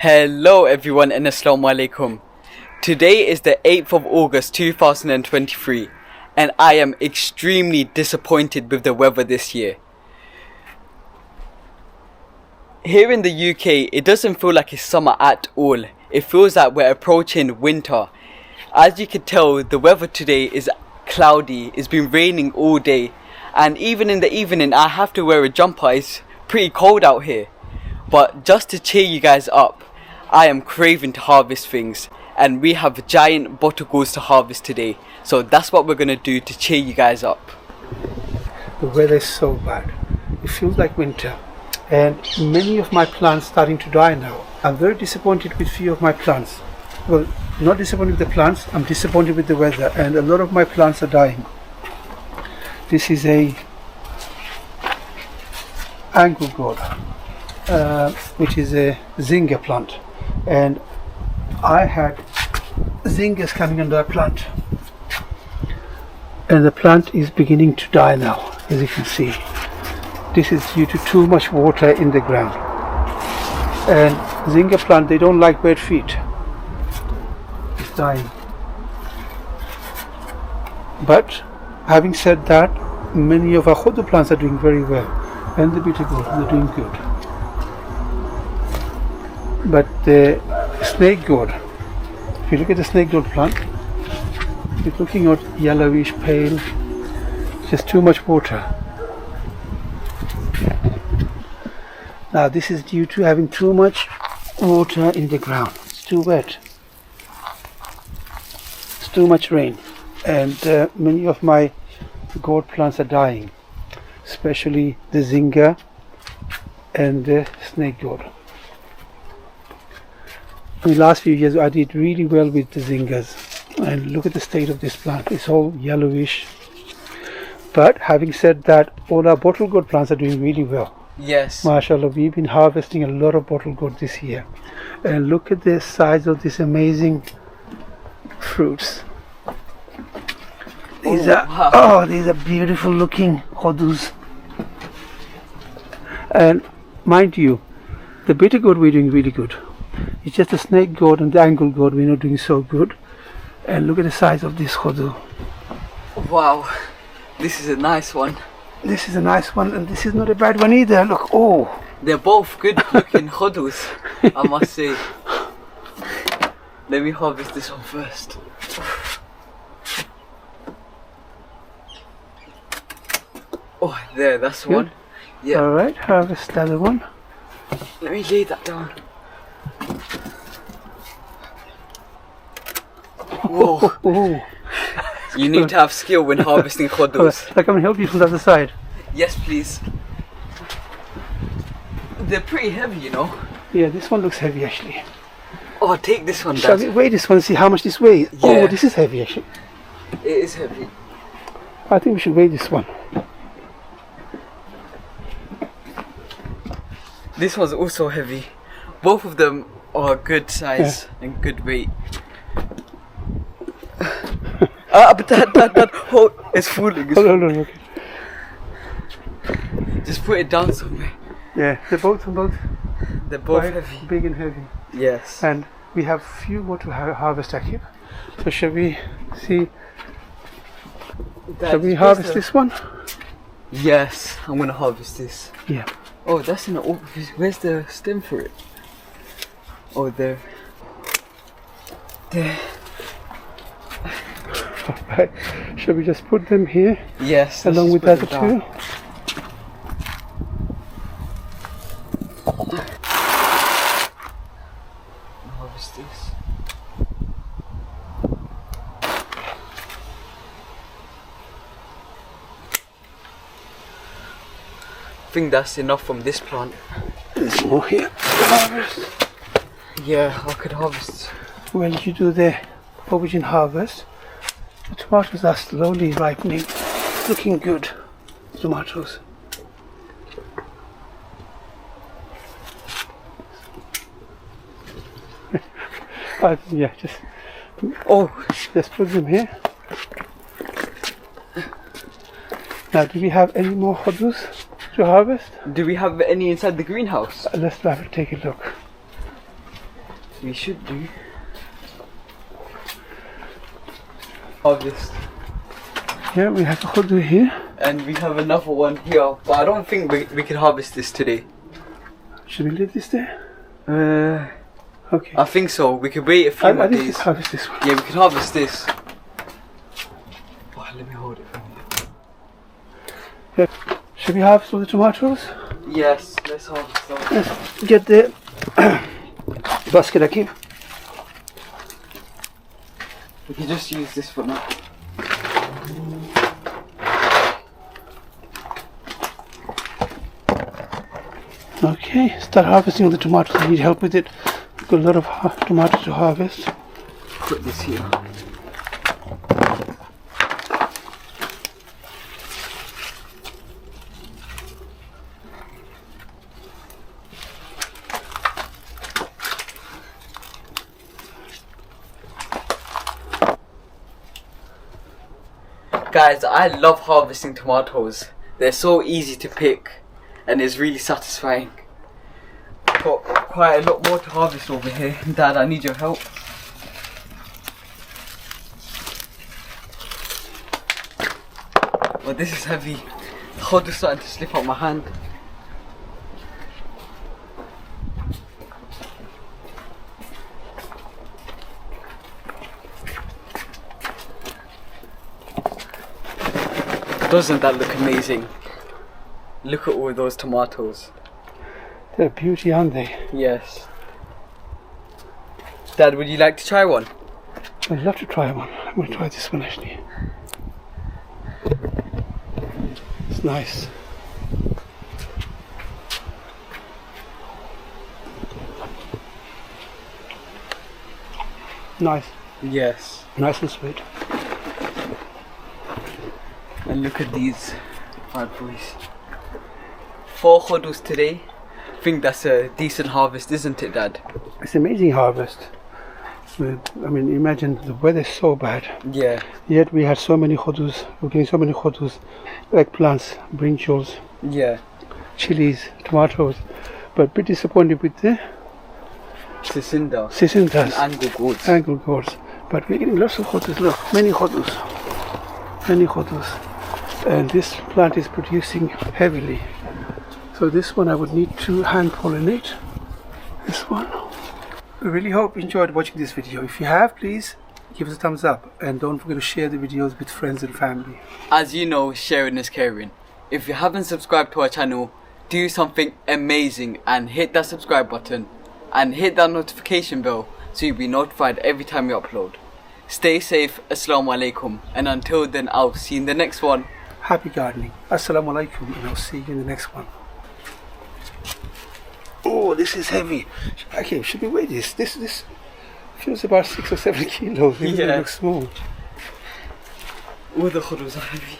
Hello everyone and Assalamu alaikum. Today is the 8th of August 2023 and I am extremely disappointed with the weather this year. Here in the UK, it doesn't feel like it's summer at all. It feels like we're approaching winter. As you can tell, the weather today is cloudy. It's been raining all day, and even in the evening I have to wear a jumper. It's pretty cold out here. But just to cheer you guys up, I am craving to harvest things, and we have giant bottle gourds to harvest today. So that's what we're gonna do to cheer you guys up. The weather is so bad. It feels like winter, and many of my plants starting to die now. I'm very disappointed with few of my plants. Well, not disappointed with the plants, I'm disappointed with the weather, and a lot of my plants are dying. This is a angle gourd, which is a zinger plant, and I had zingers coming on that plant, and the plant is beginning to die now, as you can see. This is due to too much water in the ground, and zinger plant, they don't like wet feet. It's dying. But having said that, many of our hodu plants are doing very well, and the bitter gourd, they're doing good. But the snake gourd, if you look at the snake gourd plant, it's looking at yellowish pale, just too much water. Now this is due to having too much water in the ground. It's too wet. It's too much rain, and many of my gourd plants are dying, especially the zinger and the snake gourd. In the last few years I did really well with the zingers, and look at the state of this plant. It's all yellowish. But having said that, all our bottle gourd plants are doing really well. Yes. MashaAllah, we've been harvesting a lot of bottle gourd this year, and look at the size of these amazing fruits. These these are beautiful looking hodus. And mind you, the bitter gourd we're doing really good. It's just the snake gourd and the angle gourd we're not doing so good. And look at the size of this hodu. Wow, this is a nice one. This is a nice one, and this is not a bad one either. Look, oh, they're both good looking hodus, I must say. Let me harvest this one first. Oh, there, that's one. Yeah. Alright, harvest the other one. Let me lay that down. Whoa. Oh. You need to have skill when harvesting hodus. I can help you from the other side. Yes, please. They're pretty heavy, you know. Yeah, this one looks heavy actually. Oh, take this one, Shall Dad. we weigh this one and see how much this weighs? Yeah. Oh, this is heavy actually. It is heavy. I think we should weigh this one. This one's also heavy. Both of them are good size and good weight. But that, hold, it's falling. It's Hold on, okay. Just put it down somewhere. Yeah, they're both They're both quite heavy. big and heavy. Yes. And we have few more to harvest actually. So shall we see? Shall we harvest this one? Yes, I'm gonna harvest this. Yeah. Oh, that's in the. Where's the stem for it? Oh, there. There. Alright. Shall we just put them here? Yes. Along with the other two? Harvest this. I think that's enough from this plant. There's more here to harvest. Yeah, I could harvest. When you do the aubergine harvest, the tomatoes are slowly ripening. It's looking good. Tomatoes. Yeah, just put them here. Now, do we have any more hodus to harvest? Do we have any inside the greenhouse? Let's have a take a look. We should do. Harvest. Yeah, we have a khudu here. And we have another one here, but I don't think we can harvest this today. Should we leave this there? Okay. I think so. We could wait a few more days. Let's harvest this one. Yeah, we can harvest this. Oh, let me hold it for you. Yeah. Should we harvest all the tomatoes? Yes, let's harvest them. Let's get the basket, Akeem. We can just use this for now. Okay, start harvesting all the tomatoes. I need help with it. We've got a lot of tomatoes to harvest. Put this here. Guys, I love harvesting tomatoes. They're so easy to pick and it's really satisfying. Got quite a lot more to harvest over here. Dad, I need your help. Well, this is heavy. The hood is starting to slip out my hand. Doesn't that look amazing? Look at all those tomatoes. They're a beauty, aren't they? Yes. Dad, would you like to try one? I'd love to try one. I'm going to try this one actually. It's nice. Nice. Yes. Nice and sweet. And look at these bad boys. 4 khodus today. I think that's a decent harvest, isn't it, Dad? It's an amazing harvest. I mean, imagine the weather's so bad. Yeah. Yet we had so many khodus. We're getting so many khodus, eggplants, brinjals, Yeah. chilies, tomatoes. But a bit disappointed with the Sisinda. and Angle gourds. angle gourds. But we're getting lots of khodus. Look, many khodus. Many khodus. And this plant is producing heavily. So this one I would need to hand pollinate. This one. I really hope you enjoyed watching this video. If you have, please give us a thumbs up and don't forget to share the videos with friends and family. As you know, sharing is caring. If you haven't subscribed to our channel, do something amazing and hit that subscribe button and hit that notification bell so you'll be notified every time we upload. Stay safe, Assalamu alaikum, and until then I'll see you in the next one. Happy gardening. Assalamu alaikum, and I'll see you in the next one. Oh, this is heavy. Okay, should we weigh this? This feels about 6 or 7 kilos. It doesn't look small. All the khodus are heavy.